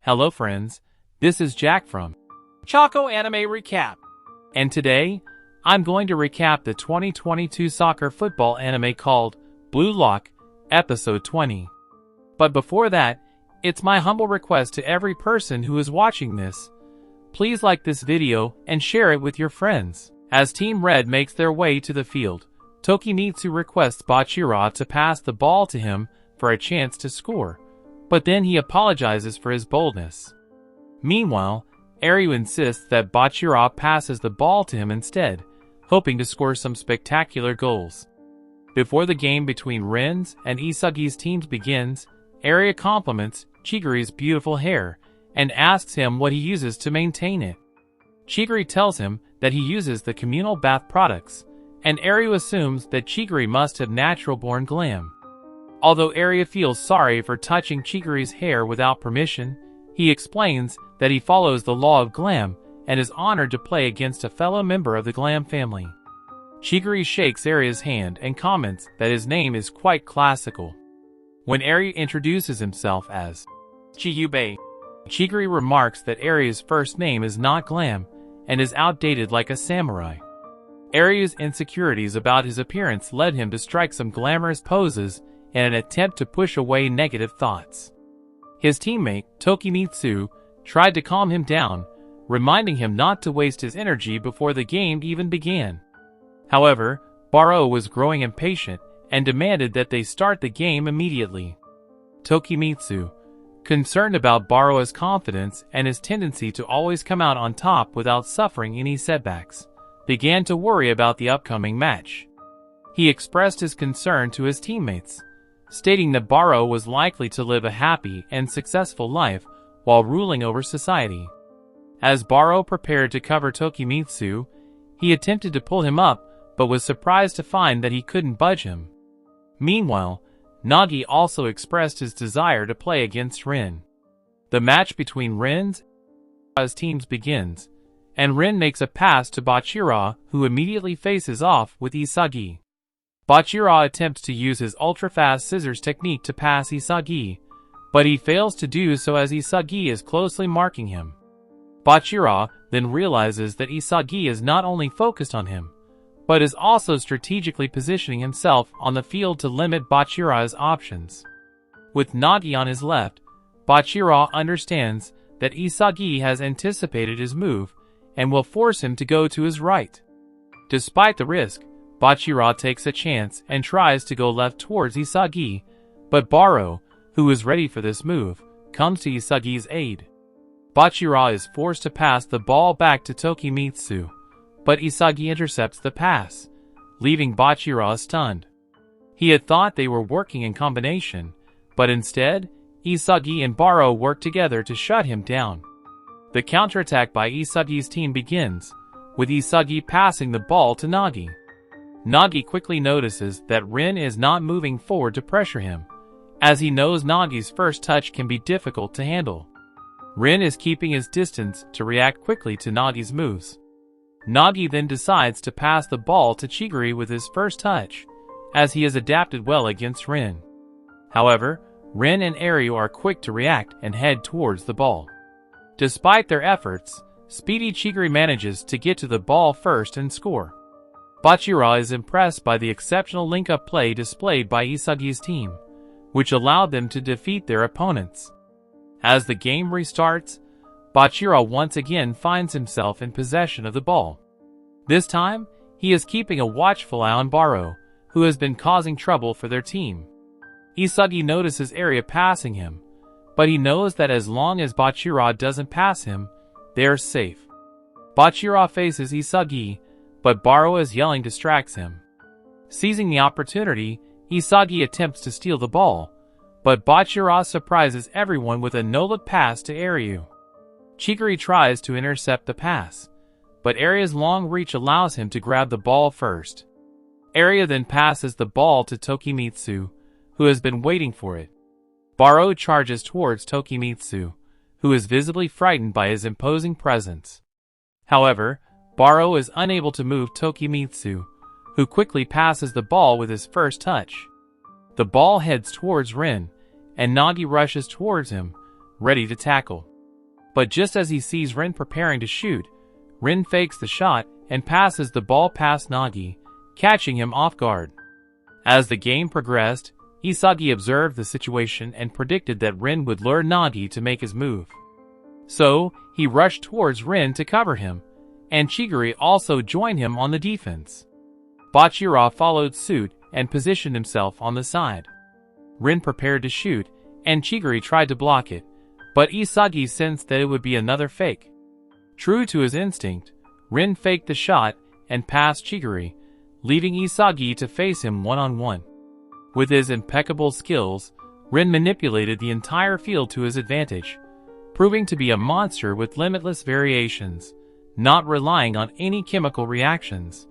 Hello friends, this is Jack from Choco Anime Recap, and today, I'm going to recap the 2022 soccer football anime called Blue Lock, episode 20. But before that, it's my humble request to every person who is watching this. Please like this video and share it with your friends. As Team Red makes their way to the field, Tokimitsu requests Bachira to pass the ball to him for a chance to score, but then he apologizes for his boldness. Meanwhile, Aryu insists that Bachira passes the ball to him instead, hoping to score some spectacular goals. Before the game between Ren's and Isagi's teams begins, Aryu compliments Chigury's beautiful hair and asks him what he uses to maintain it. Chigury tells him that he uses the communal bath products, and Aryu assumes that Chigury must have natural-born glam. Although Aryu feels sorry for touching Chigury's hair without permission, he explains that he follows the law of glam and is honored to play against a fellow member of the glam family. Chigury shakes Aryu's hand and comments that his name is quite classical. When Aryu introduces himself as Chiyubei, Chigury remarks that Aryu's first name is not glam and is outdated like a samurai. Aryu's insecurities about his appearance led him to strike some glamorous poses in an attempt to push away negative thoughts. His teammate, Tokimitsu, tried to calm him down, reminding him not to waste his energy before the game even began. However, Barou was growing impatient and demanded that they start the game immediately. Tokimitsu, concerned about Barou's confidence and his tendency to always come out on top without suffering any setbacks, began to worry about the upcoming match. He expressed his concern to his teammates, stating that Barou was likely to live a happy and successful life while ruling over society. As Barou prepared to cover Tokimitsu, he attempted to pull him up but was surprised to find that he couldn't budge him. Meanwhile, Nagi also expressed his desire to play against Ren. The match between Ren's teams begins, and Ren makes a pass to Bachira, who immediately faces off with Isagi. Bachira attempts to use his ultra-fast scissors technique to pass Isagi, but he fails to do so as Isagi is closely marking him. Bachira then realizes that Isagi is not only focused on him, but is also strategically positioning himself on the field to limit Bachira's options. With Nagi on his left, Bachira understands that Isagi has anticipated his move and will force him to go to his right. Despite the risk, Bachira takes a chance and tries to go left towards Isagi, but Barou, who is ready for this move, comes to Isagi's aid. Bachira is forced to pass the ball back to Tokimitsu, but Isagi intercepts the pass, leaving Bachira stunned. He had thought they were working in combination, but instead, Isagi and Barou work together to shut him down. The counterattack by Isagi's team begins, with Isagi passing the ball to Nagi. Nagi quickly notices that Ren is not moving forward to pressure him, as he knows Nagi's first touch can be difficult to handle. Ren is keeping his distance to react quickly to Nagi's moves. Nagi then decides to pass the ball to Chigury with his first touch, as he has adapted well against Ren. However, Ren and Aryu are quick to react and head towards the ball. Despite their efforts, speedy Chigury manages to get to the ball first and score. Bachira is impressed by the exceptional link-up play displayed by Isagi's team, which allowed them to defeat their opponents. As the game restarts, Bachira once again finds himself in possession of the ball. This time, he is keeping a watchful eye on Barou, who has been causing trouble for their team. Isagi notices Aryu passing him, but he knows that as long as Bachira doesn't pass him, they are safe. Bachira faces Isagi, but Barou yelling distracts him. Seizing the opportunity, Isagi attempts to steal the ball, but Bachira surprises everyone with a no-look pass to Aryu. Chigury tries to intercept the pass, but Aryu's long reach allows him to grab the ball first. Aryu then passes the ball to Tokimitsu, who has been waiting for it. Barou charges towards Tokimitsu, who is visibly frightened by his imposing presence. However, Barou is unable to move Tokimitsu, who quickly passes the ball with his first touch. The ball heads towards Ren, and Nagi rushes towards him, ready to tackle. But just as he sees Rin preparing to shoot, Rin fakes the shot and passes the ball past Nagi, catching him off guard. As the game progressed, Isagi observed the situation and predicted that Rin would lure Nagi to make his move. So, he rushed towards Rin to cover him, and Chigiri also joined him on the defense. Bachira followed suit and positioned himself on the side. Rin prepared to shoot, and Chigiri tried to block it, but Isagi sensed that it would be another fake. True to his instinct, Rin faked the shot and passed Chigiri, leaving Isagi to face him one-on-one. With his impeccable skills, Rin manipulated the entire field to his advantage, proving to be a monster with limitless variations, not relying on any chemical reactions.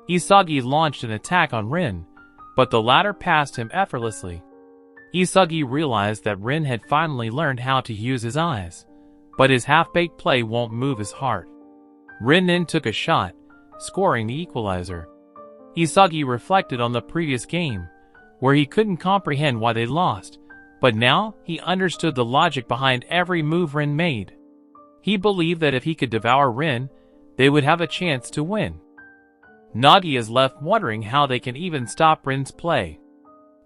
Isagi launched an attack on Rin, but the latter passed him effortlessly. Isagi realized that Rin had finally learned how to use his eyes, but his half-baked play won't move his heart. Rin then took a shot, scoring the equalizer. Isagi reflected on the previous game, where he couldn't comprehend why they lost, but now he understood the logic behind every move Rin made. He believed that if he could devour Rin, they would have a chance to win. Nagi is left wondering how they can even stop Rin's play.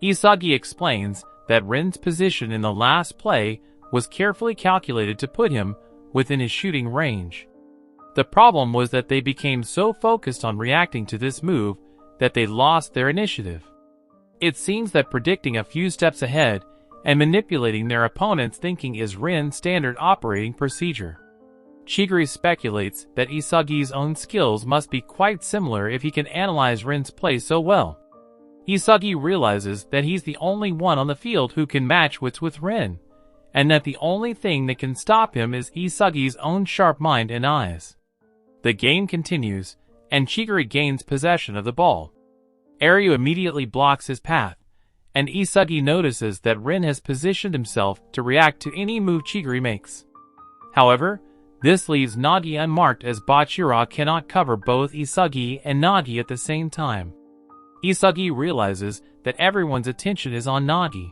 Isagi explains that Rin's position in the last play was carefully calculated to put him within his shooting range. The problem was that they became so focused on reacting to this move that they lost their initiative. It seems that predicting a few steps ahead and manipulating their opponent's thinking is Rin's standard operating procedure. Chigiri speculates that Isagi's own skills must be quite similar if he can analyze Rin's play so well. Isagi realizes that he's the only one on the field who can match wits with Rin, and that the only thing that can stop him is Isagi's own sharp mind and eyes. The game continues, and Chigiri gains possession of the ball. Aryu immediately blocks his path, and Isagi notices that Rin has positioned himself to react to any move Chigiri makes. However, this leaves Nagi unmarked as Bachira cannot cover both Isagi and Nagi at the same time. Isagi realizes that everyone's attention is on Nagi,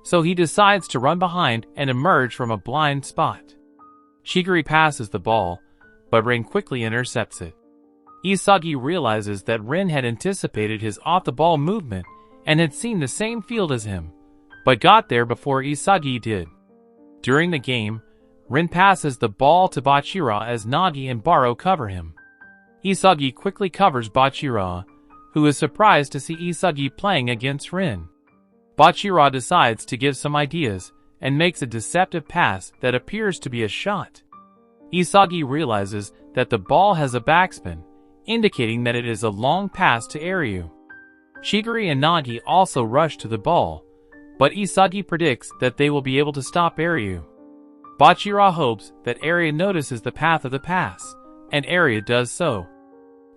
so he decides to run behind and emerge from a blind spot. Chigiri passes the ball, but Rin quickly intercepts it. Isagi realizes that Rin had anticipated his off-the-ball movement and had seen the same field as him, but got there before Isagi did. During the game, Rin passes the ball to Bachira as Nagi and Barou cover him. Isagi quickly covers Bachira, who is surprised to see Isagi playing against Rin. Bachira decides to give some ideas and makes a deceptive pass that appears to be a shot. Isagi realizes that the ball has a backspin, indicating that it is a long pass to Aryu. Chigiri and Nagi also rush to the ball, but Isagi predicts that they will be able to stop Aryu. Bachira hopes that Aryu notices the path of the pass, and Aryu does so.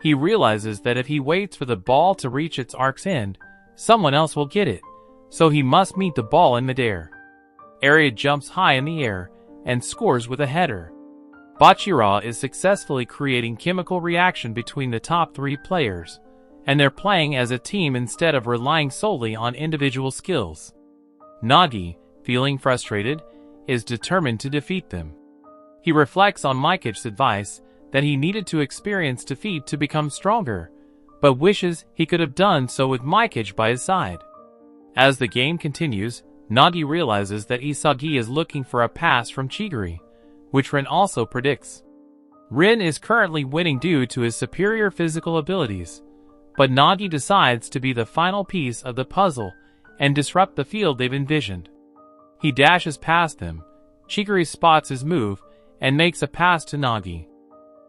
He realizes that if he waits for the ball to reach its arc's end, someone else will get it, so he must meet the ball in midair. Aryu jumps high in the air and scores with a header. Bachira is successfully creating chemical reaction between the top three players, and they're playing as a team instead of relying solely on individual skills. Nagi, feeling frustrated, is determined to defeat them. He reflects on Mike's advice that he needed to experience defeat to become stronger, but wishes he could have done so with Mike by his side. As the game continues, Nagi realizes that Isagi is looking for a pass from Chigiri, which Rin also predicts. Rin is currently winning due to his superior physical abilities, but Nagi decides to be the final piece of the puzzle and disrupt the field they've envisioned. He dashes past them, Chigiri spots his move, and makes a pass to Nagi.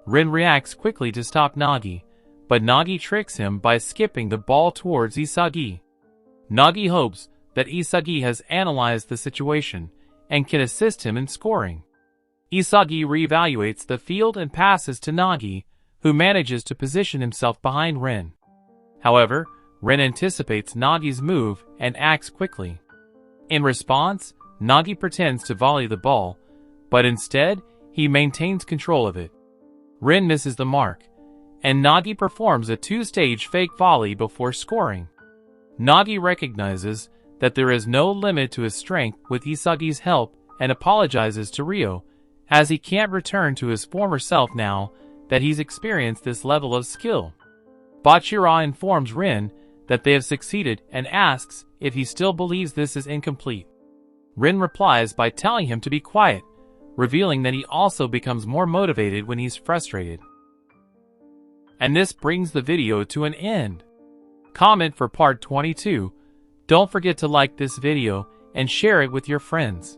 Rin reacts quickly to stop Nagi, but Nagi tricks him by skipping the ball towards Isagi. Nagi hopes that Isagi has analyzed the situation and can assist him in scoring. Isagi reevaluates the field and passes to Nagi, who manages to position himself behind Rin. However, Rin anticipates Nagi's move and acts quickly. In response, Nagi pretends to volley the ball, but instead, he maintains control of it. Rin misses the mark, and Nagi performs a two-stage fake volley before scoring. Nagi recognizes that there is no limit to his strength with Isagi's help and apologizes to Ryo, as he can't return to his former self now that he's experienced this level of skill. Bachira informs Rin that they have succeeded and asks if he still believes this is incomplete. Rin replies by telling him to be quiet, revealing that he also becomes more motivated when he's frustrated. And this brings the video to an end. Comment for part 22. Don't forget to like this video and share it with your friends.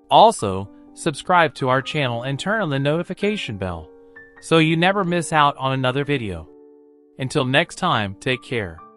Also, subscribe to our channel and turn on the notification bell so you never miss out on another video. Until next time, take care.